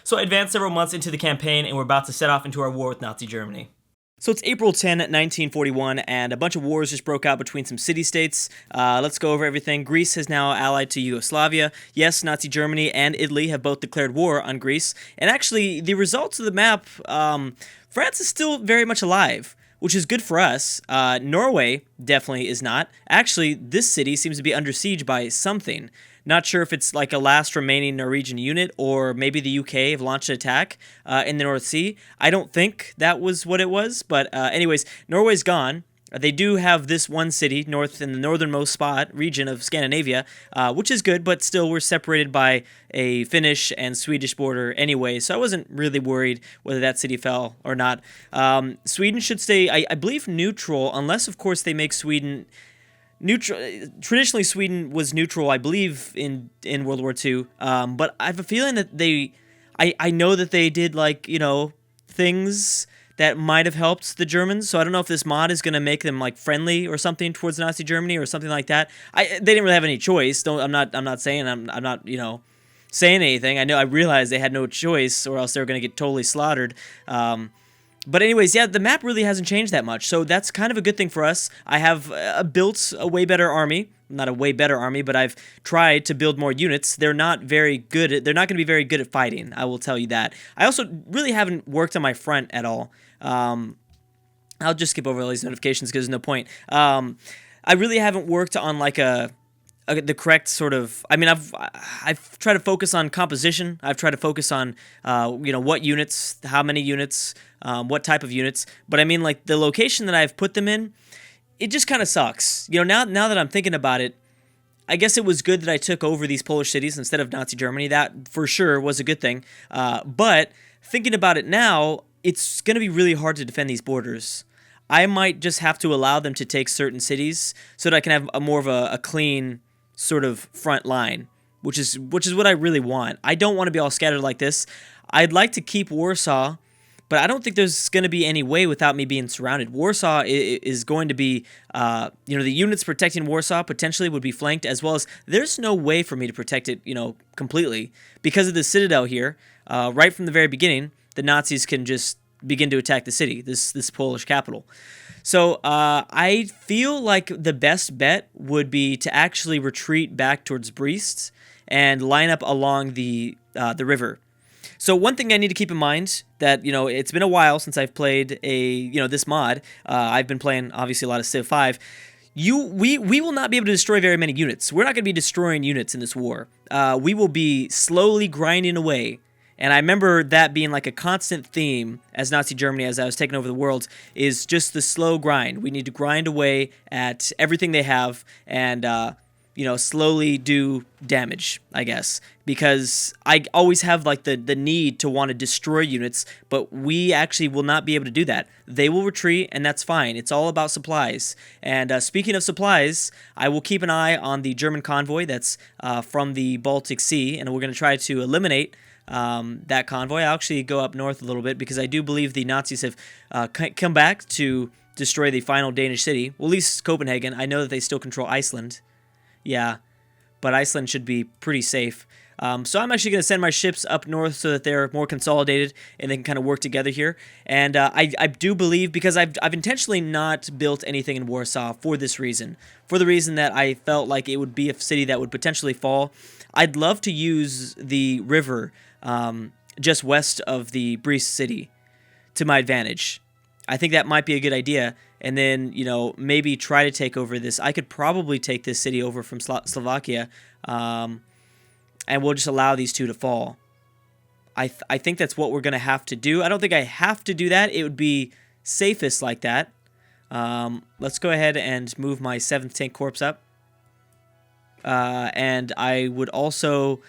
So I advanced several months into the campaign, and we're about to set off into our war with Nazi Germany. So it's April 10, 1941, and a bunch of wars just broke out between some city-states. Let's go over everything. Greece has now allied to Yugoslavia. Yes, Nazi Germany and Italy have both declared war on Greece. And actually, the results of the map, France is still very much alive, which is good for us. Norway definitely is not. Actually, this city seems to be under siege by something. Not sure if it's like a last remaining Norwegian unit or maybe the UK have launched an attack in the North Sea. I don't think that was what it was, but anyways, Norway's gone. They do have this one city north in the northernmost spot region of Scandinavia, which is good, but still we're separated by a Finnish and Swedish border anyway, so I wasn't really worried whether that city fell or not. Sweden should stay, I believe, neutral, unless, of course, they make Sweden neutral. Traditionally, Sweden was neutral, I believe, in World War II. But I have a feeling that I know that they did, like, things that might have helped the Germans. So I don't know if this mod is going to make them like friendly or something towards Nazi Germany or something like that. They didn't really have any choice. I'm not saying I'm not saying anything. I realized they had no choice, or else they were going to get totally slaughtered. But anyways, yeah, the map really hasn't changed that much, so that's kind of a good thing for us. I have built a way better army. Not a way better army, but I've tried to build more units. They're not very good. They're not going to be very good at fighting, I will tell you that. I also really haven't worked on my front at all. I'll just skip over all these notifications because there's no point. I really haven't worked on like the correct sort of. I mean, I've tried to focus on composition. I've tried to focus on what units, how many units, what type of units. But I mean, like the location that I've put them in, it just kind of sucks. Now that I'm thinking about it, I guess it was good that I took over these Polish cities instead of Nazi Germany. That for sure was a good thing. But thinking about it now, it's going to be really hard to defend these borders. I might just have to allow them to take certain cities so that I can have a more of a clean sort of front line, which is what I really want. I don't want to be all scattered like this. I'd like to keep Warsaw, but I don't think there's going to be any way without me being surrounded. Warsaw is going to be, the units protecting Warsaw potentially would be flanked, as well as there's no way for me to protect it, completely. Because of the citadel here, right from the very beginning, the Nazis can just begin to attack the city, this Polish capital. So I feel like the best bet would be to actually retreat back towards Brest and line up along the river. So one thing I need to keep in mind that it's been a while since I've played this mod. I've been playing obviously a lot of Civ 5. We will not be able to destroy very many units. We're not going to be destroying units in this war. We will be slowly grinding away. And I remember that being like a constant theme as Nazi Germany, as I was taking over the world, is just the slow grind. We need to grind away at everything they have and, slowly do damage, I guess. Because I always have like the need to want to destroy units, but we actually will not be able to do that. They will retreat, and that's fine. It's all about supplies. And speaking of supplies, I will keep an eye on the German convoy that's from the Baltic Sea, and we're going to try to eliminate that convoy. I'll actually go up north a little bit because I do believe the Nazis have come back to destroy the final Danish city. Well, at least Copenhagen. I know that they still control Iceland. Yeah, but Iceland should be pretty safe. So I'm actually going to send my ships up north so that they're more consolidated and they can kind of work together here. And I do believe, because I've intentionally not built anything in Warsaw for this reason. For the reason that I felt like it would be a city that would potentially fall. I'd love to use the river just west of the Brest city to my advantage. I think that might be a good idea. And then, maybe try to take over this. I could probably take this city over from Slovakia, and we'll just allow these two to fall. I think that's what we're going to have to do. I don't think I have to do that. It would be safest like that. Let's go ahead and move my 7th Tank Corps up. And I would also...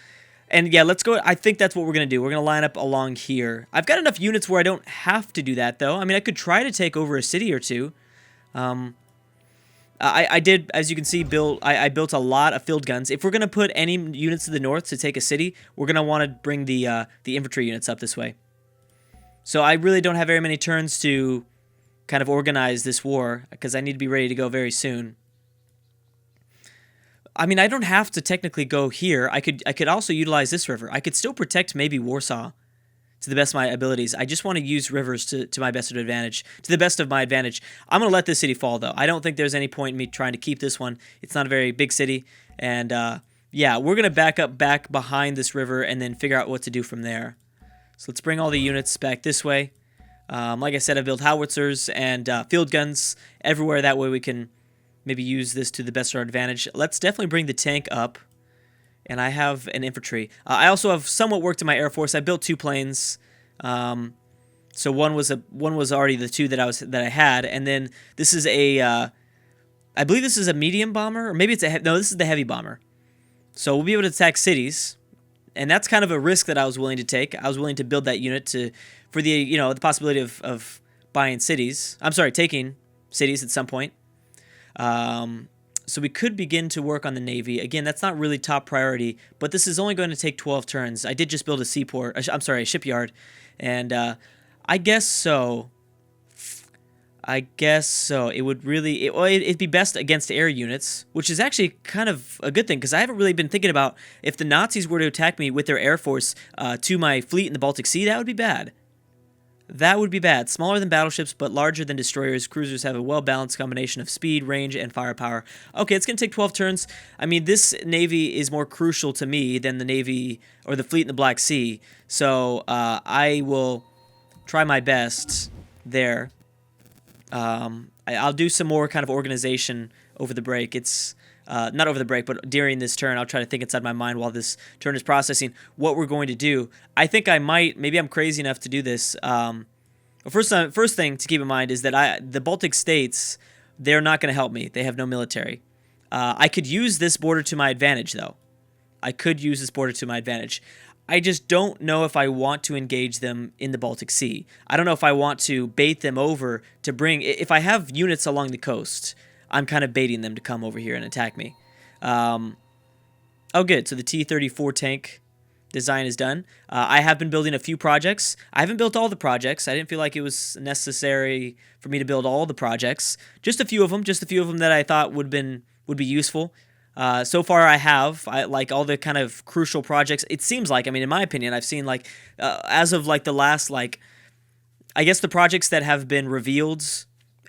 And yeah, let's go. I think that's what we're going to do. We're going to line up along here. I've got enough units where I don't have to do that, though. I mean, I could try to take over a city or two. I did, as you can see, I built a lot of field guns. If we're going to put any units to the north to take a city, we're going to want to bring the infantry units up this way. So I really don't have very many turns to kind of organize this war, because I need to be ready to go very soon. I mean, I don't have to technically go here. I could also utilize this river. I could still protect maybe Warsaw to the best of my abilities. I just want to use rivers to my best advantage, to the best of my advantage. I'm going to let this city fall, though. I don't think there's any point in me trying to keep this one. It's not a very big city. And, yeah, we're going to back up back behind this river and then figure out what to do from there. So let's bring all the units back this way. Like I said, I've built howitzers and field guns everywhere. That way we can maybe use this to the best of our advantage. Let's definitely bring the tank up. And I have an infantry. I also have somewhat worked in my Air Force. I built 2 planes. So one was already the 2 that I had, and then this is a I believe this is a medium bomber, or maybe it's no, this is the heavy bomber. So we'll be able to attack cities, and that's kind of a risk that I was willing to take. I was willing to build that unit for the the possibility of buying cities. I'm sorry, taking cities at some point. So we could begin to work on the Navy. Again, that's not really top priority, but this is only going to take 12 turns. I did just build a a shipyard, and I guess so. It would really, it'd be best against air units, which is actually kind of a good thing, because I haven't really been thinking about if the Nazis were to attack me with their air force to my fleet in the Baltic Sea. That would be bad. That would be bad. Smaller than battleships, but larger than destroyers, cruisers have a well-balanced combination of speed, range, and firepower. Okay, it's going to take 12 turns. I mean, this Navy is more crucial to me than the Navy or the fleet in the Black Sea. So I will try my best there. I'll do some more kind of organization over the break. It's not over the break, but during this turn, I'll try to think inside my mind while this turn is processing what we're going to do. I think I might, maybe I'm crazy enough to do this. First thing to keep in mind is that the Baltic states, they're not going to help me. They have no military. I could use this border to my advantage, though. I could use this border to my advantage. I just don't know if I want to engage them in the Baltic Sea. I don't know if I want to bait them over to bring, if I have units along the coast, I'm kind of baiting them to come over here and attack me. Oh, good. So the T-34 tank design is done. I have been building a few projects. I haven't built all the projects. I didn't feel like it was necessary for me to build all the projects. Just a few of them. Just a few of them that I thought would be useful. So far, I like all the kind of crucial projects. It seems like, I mean, in my opinion, I've seen like as of like the last I guess the projects that have been revealed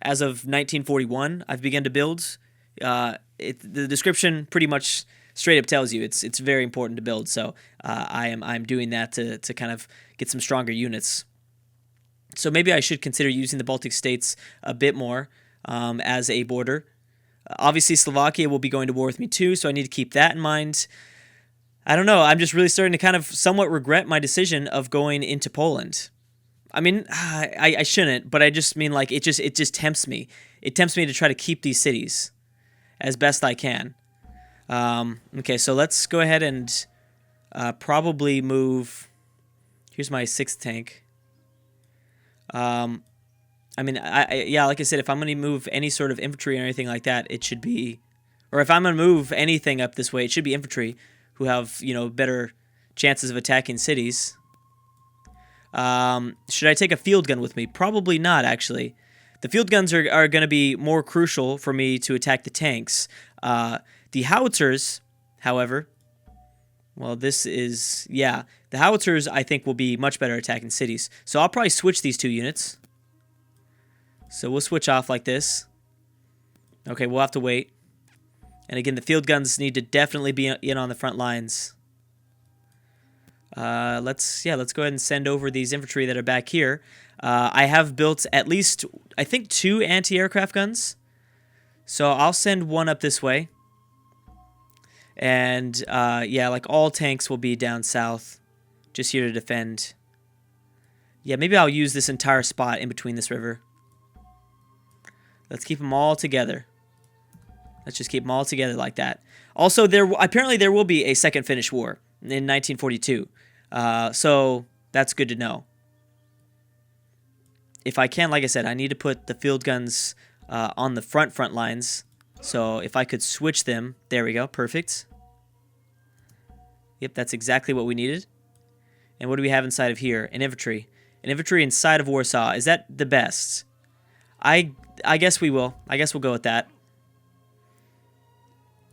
as of 1941, I've begun to build. The description pretty much straight up tells you it's very important to build. So I'm doing that to kind of get some stronger units. So maybe I should consider using the Baltic states a bit more as a border. Obviously, Slovakia will be going to war with me too, so I need to keep that in mind. I don't know. I'm just really starting to kind of somewhat regret my decision of going into Poland. I mean, I shouldn't, but I just mean like it just tempts me. It tempts me to try to keep these cities as best I can. Okay, so let's go ahead and probably move. Here's my 6th tank. I mean, yeah, like I said, if I'm going to move any sort of infantry or anything like that, it should be, or if I'm going to move anything up this way, it should be infantry who have, better chances of attacking cities. Should I take a field gun with me? Probably not, actually. The field guns are going to be more crucial for me to attack the tanks. The howitzers, however, well, the howitzers, I think, will be much better attacking cities. So I'll probably switch these 2 units. So we'll switch off like this. Okay, we'll have to wait. And again, the field guns need to definitely be in on the front lines. Let's go ahead and send over these infantry that are back here. I have built at least, I think, 2 anti-aircraft guns. So I'll send one up this way. And, yeah, like all tanks will be down south, just here to defend. Yeah, maybe I'll use this entire spot in between this river. Let's keep them all together. Let's just keep them all together like that. Also, apparently there will be a second Finnish War in 1942. So that's good to know. If I can, like I said, I need to put the field guns on the front lines. So if I could switch them, there we go, perfect. Yep, that's exactly what we needed. And what do we have inside of here? An infantry. An infantry inside of Warsaw. Is that the best? I guess we will. I guess we'll go with that.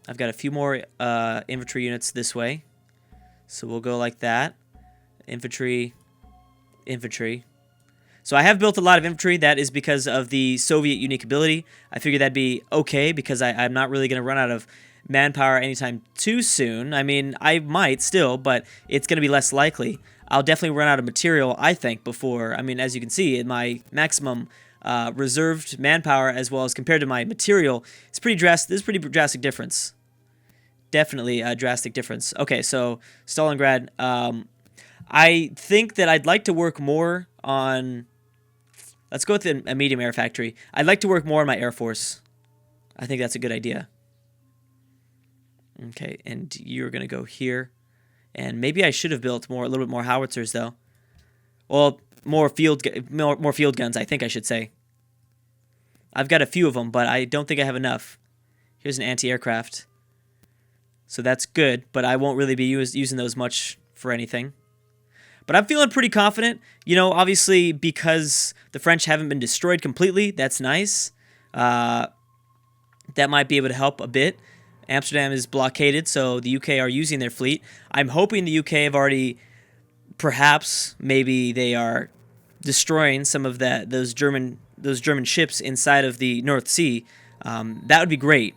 I've got a few more infantry units this way. So we'll go like that. Infantry infantry. So I have built a lot of infantry. That is because of the Soviet unique ability. I figured that'd be okay because I'm not really going to run out of manpower anytime too soon. I mean, I might still, but it's going to be less likely. I'll definitely run out of material, I think, before. I mean, as you can see, my maximum reserved manpower as well as compared to my material, it's pretty drastic. This is a pretty drastic difference. Definitely a drastic difference. Okay, so Stalingrad. I think that I'd like to work more on... Let's go with a medium air factory. I'd like to work more on my Air Force. I think that's a good idea. Okay, and you're going to go here. And maybe I should have built a little bit more howitzers, though. Well, more field guns, I think I should say. I've got a few of them, but I don't think I have enough. Here's an anti-aircraft. So that's good, but I won't really be using those much for anything. But I'm feeling pretty confident. You know, obviously, because the French haven't been destroyed completely, that's nice. That might be able to help a bit. Amsterdam is blockaded, so the UK are using their fleet. I'm hoping the UK have already, perhaps, maybe they are destroying some of those German ships inside of the North Sea. That would be great.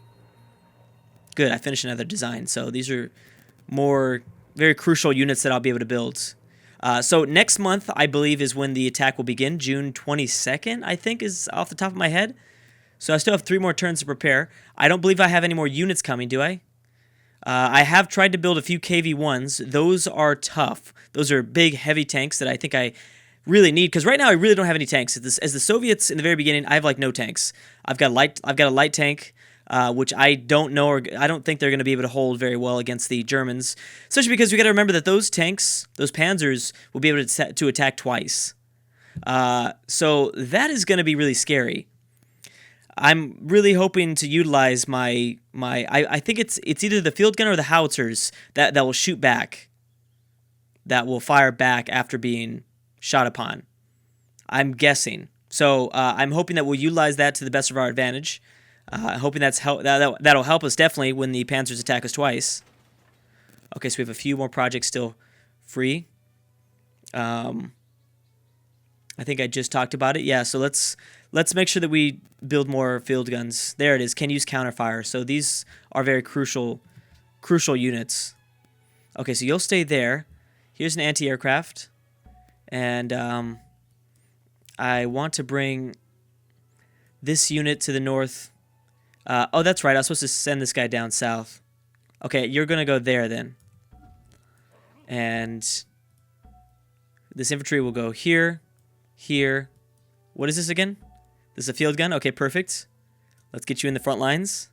Good, I finished another design. So these are more very crucial units that I'll be able to build. So next month, I believe, is when the attack will begin. June 22nd, I think, is off the top of my head. So I still have 3 more turns to prepare. I don't believe I have any more units coming, do I? I have tried to build a few KV-1s. Those are tough. Those are big, heavy tanks that I think I really need. Because right now, I really don't have any tanks. As the Soviets in the very beginning, I have like no tanks. I've got a light tank. Which I don't know, or I don't think they're going to be able to hold very well against the Germans. Especially because we got to remember that those tanks, those Panzers, will be able to attack twice. So that is going to be really scary. I'm really hoping to utilize my I think it's either the field gun or the howitzers that will shoot back, that will fire back after being shot upon. I'm guessing. So I'm hoping that we'll utilize that to the best of our advantage. Hoping that'll help us definitely when the Panzers attack us twice. Okay, so we have a few more projects still free. I think I just talked about it. Yeah, so let's make sure that we build more field guns. There it is. Can use counterfire. So these are very crucial units. Okay, so you'll stay there. Here's an anti-aircraft, and I want to bring this unit to the north. Oh, that's right. I was supposed to send this guy down south. Okay, you're going to go there then. And this infantry will go here, here. What is this again? This is a field gun? Okay, perfect. Let's get you in the front lines.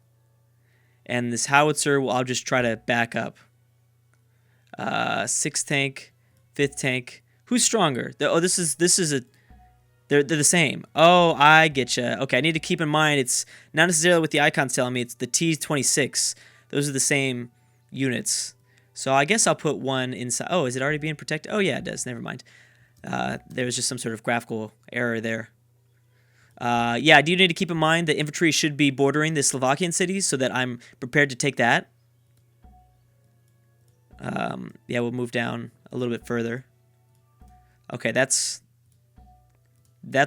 And this howitzer, I'll just try to back up. 6th tank, 5th tank. Who's stronger? Oh, this is a... They're the same. Oh, I getcha. Okay, I need to keep in mind it's not necessarily what the icon's telling me. It's the T-26. Those are the same units. So I guess I'll put one inside. Oh, is it already being protected? Oh, yeah, it does. Never mind. There was just some sort of graphical error there. Yeah, I do need to keep in mind that infantry should be bordering the Slovakian cities so that I'm prepared to take that. Yeah, we'll move down a little bit further. Okay, that's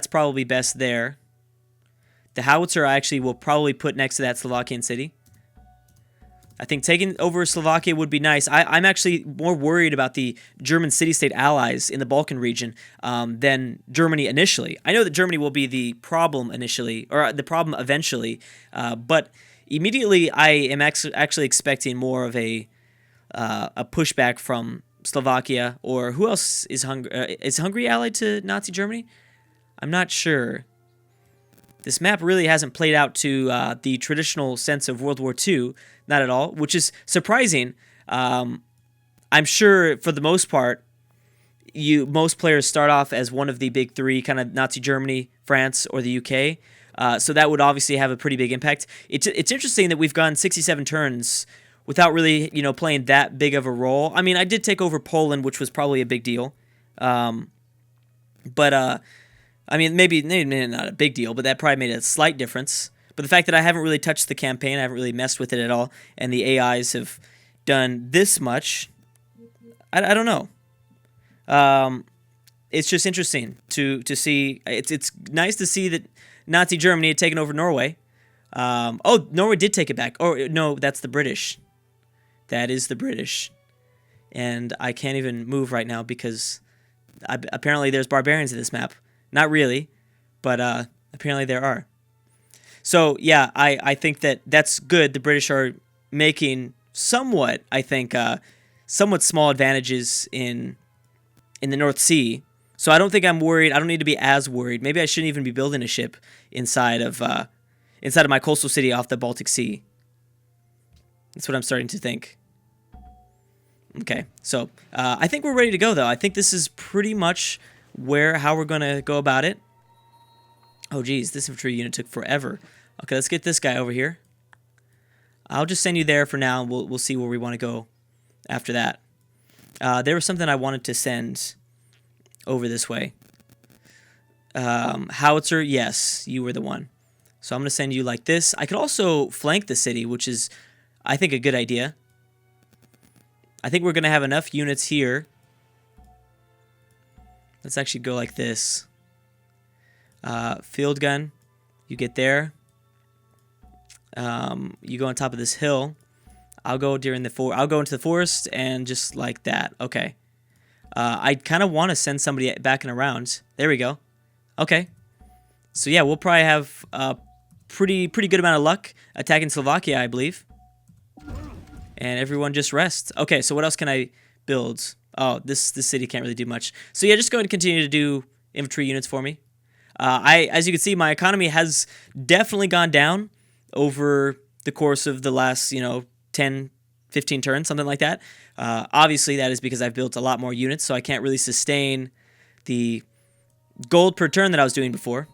probably best there. The howitzer I actually will probably put next to that Slovakian city. I think taking over Slovakia would be nice. I'm actually more worried about the German city-state allies in the Balkan region than Germany initially. I know that Germany will be the problem initially, or the problem eventually, but immediately I am actually expecting more of a pushback from Slovakia, or who else is Hungary? Is Hungary allied to Nazi Germany? I'm not sure. This map really hasn't played out to the traditional sense of World War II, not at all, which is surprising. I'm sure for the most part, most players start off as one of the big 3, kind of Nazi Germany, France, or the UK. So that would obviously have a pretty big impact. It's interesting that we've gone 67 turns without really, playing that big of a role. I mean, I did take over Poland, which was probably a big deal. But I mean, maybe not a big deal, but that probably made a slight difference. But the fact that I haven't really touched the campaign, I haven't really messed with it at all, and the AIs have done this much, I don't know. it's just interesting to see. It's nice to see that Nazi Germany had taken over Norway. Oh, Norway did take it back. Oh no, that's the British. That is the British. And I can't even move right now because apparently there's barbarians in this map. Not really, but apparently there are. So yeah, I think that's good. The British are making somewhat, I think, somewhat small advantages in the North Sea. So I don't think I'm worried. I don't need to be as worried. Maybe I shouldn't even be building a ship inside of my coastal city off the Baltic Sea. That's what I'm starting to think. Okay, so I think we're ready to go, though. I think this is pretty much how we're going to go about it. Oh, geez, this infantry unit took forever. Okay, let's get this guy over here. I'll just send you there for now, and we'll see where we want to go after that. There was something I wanted to send over this way. Howitzer, yes, you were the one. So I'm going to send you like this. I could also flank the city, which is, I think, a good idea. I think we're going to have enough units here. Let's actually go like this. Field gun, you get there. You go on top of this hill. I'll go I'll go into the forest and just like that. Okay. I kind of want to send somebody back and around. There we go. Okay. So yeah, we'll probably have a pretty good amount of luck attacking Slovakia, I believe. And everyone just rests. Okay, so what else can I build? Oh, this city can't really do much. So yeah, just go ahead and continue to do infantry units for me. As you can see, my economy has definitely gone down over the course of the last, 10, 15 turns, something like that. Obviously, that is because I've built a lot more units, so I can't really sustain the gold per turn that I was doing before.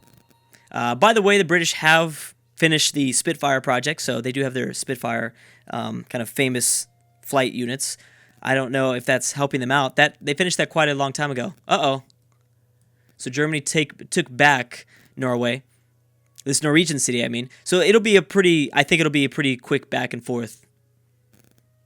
By the way, the British have finished the Spitfire project, so they do have their Spitfire kind of famous flight units. I don't know if that's helping them out. They finished that quite a long time ago. Uh-oh. So Germany took back Norway. This Norwegian city, I mean. So I think it'll be a pretty quick back and forth.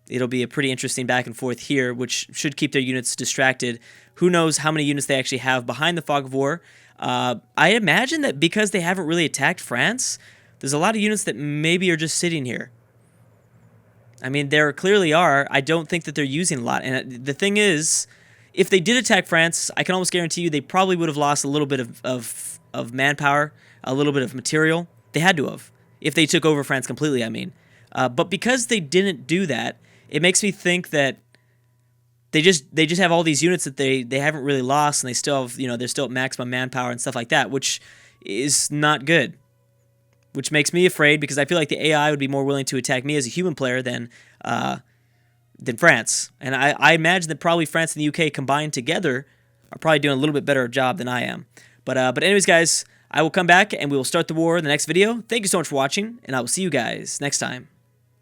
It'll be a pretty interesting back and forth here, which should keep their units distracted. Who knows how many units they actually have behind the fog of war. I imagine that because they haven't really attacked France, there's a lot of units that maybe are just sitting here. I mean, there clearly are. I don't think that they're using a lot. And the thing is, if they did attack France, I can almost guarantee you they probably would have lost a little bit of manpower, a little bit of material. They had to have. If they took over France completely, I mean. But because they didn't do that, it makes me think that they just have all these units that they haven't really lost, and they still have, they're still at maximum manpower and stuff like that, which is not good. Which makes me afraid because I feel like the AI would be more willing to attack me as a human player than France. And I imagine that probably France and the UK combined together are probably doing a little bit better job than I am. But anyways, guys, I will come back and we will start the war in the next video. Thank you so much for watching, and I will see you guys next time.